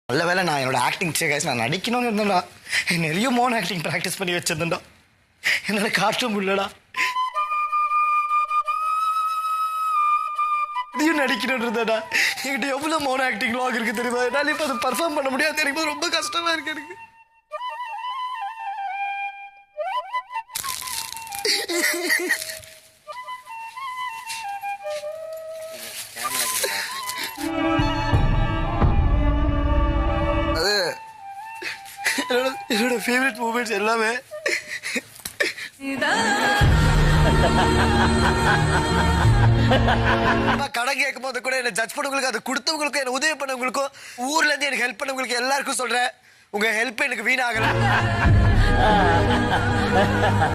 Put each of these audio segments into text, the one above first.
நல்ல வேலை நான் என்னோட ஆக்டிங் கைஸ் நான் நடிக்கணும்னு இருந்தேன்டா. நிறைய மோன் ஆக்டிங் ப்ராக்டிஸ் பண்ணி வச்சிருந்தேன்டா. என்னால காட்ட முடியலடா. இதையும் நடிக்கணும்னு இருந்தேன்டா. என்கிட்ட எவ்வளவு மோன் ஆக்டிங் லாக் இருக்கு தெரியுமா? என்னால இப்ப அதை பர்ஃபார்ம் பண்ண முடியாது. எனக்கு ரொம்ப கஷ்டமா இருக்கு எனக்கு. என்னோட ஃபேவரட் மூமெண்ட்ஸ் எல்லாமே கடன் கேட்கும் போது கூட என்ன ஜட்ஜ் பண்ணவங்களுக்கு அது கொடுத்தவங்களுக்கும் என்ன உதவி பண்ணவங்களுக்கும் ஊர்ல இருந்து எனக்கு ஹெல்ப் பண்ணவங்களுக்கு எல்லாருக்கும் சொல்றேன், உங்க ஹெல்ப் எனக்கு வீணாகல.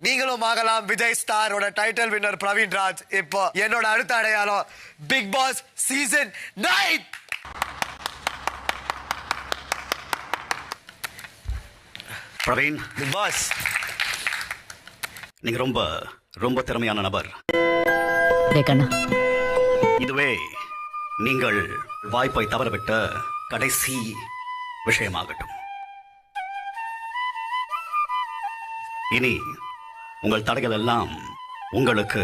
நீங்களும் ஆகலாம். விஜய் ஸ்டாரோட டைட்டில் வின்னர் பிரவீன் ராஜ் இப்போ என்னோட அடுத்த அடையாளம் Bigg Boss season 9. Praveen, Bigg Boss நீங்க ரொம்ப ரொம்ப திறமையான நபர். இதுவே நீங்கள் வாய்ப்பை தவறவிட்ட கடைசி விஷயமாகட்டும். இனி உங்கள் தடைகள் எல்லாம் உங்களுக்கு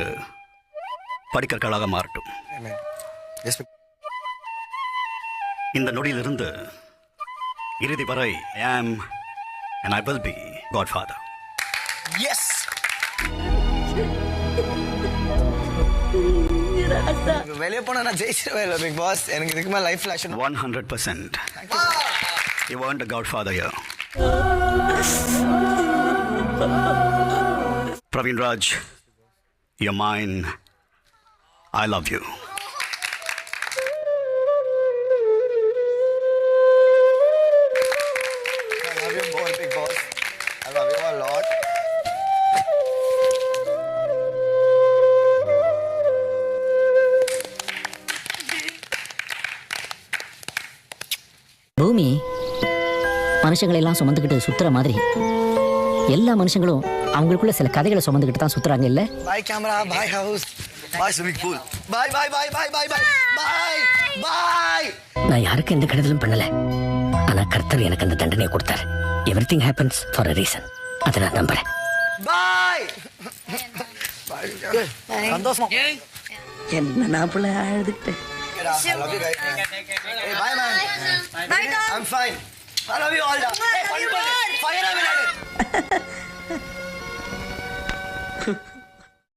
படிக்கற்களாக மாறட்டும். இந்த நொடியிலிருந்து இறுதி வரை I am and I will be Godfather. Yes. வெளியே போனா நான் ஜெயிச்சிருவேன் இல்ல பிக் பாஸ். எனக்கு இதுக்கு மேல life flash 100%. You earned a Godfather here. Praveen Raj, you're mine. I love you. I love you more, big boss. I love you a lot. பூமி மனுஷங்களை எல்லாம் சுமந்துக்கிட்டு சுத்துற மாதிரி எல்லா மனுஷங்களும் அவங்களுக்குள்ள சில கதைகளை சுமந்துக்கிட்டு தான் சுத்துறாங்க இல்ல? Bye camera, bye house, bye swimming pool, bye bye bye bye bye bye bye bye. நான் யாருக்கும் எந்த கெடுதலும் பண்ணல. ஆனா கர்த்தர் எனக்கு அந்த தண்டனையை கொடுத்தார். Everything happens for a reason. அதை நான் நம்புறேன். Bye. சந்தோஷமா என்ன நாப்புல அழுதுட்டு. I love you guys. Hey bye man. Bye Tom. I'm fine. I love you all. Hey fire விளையாடு.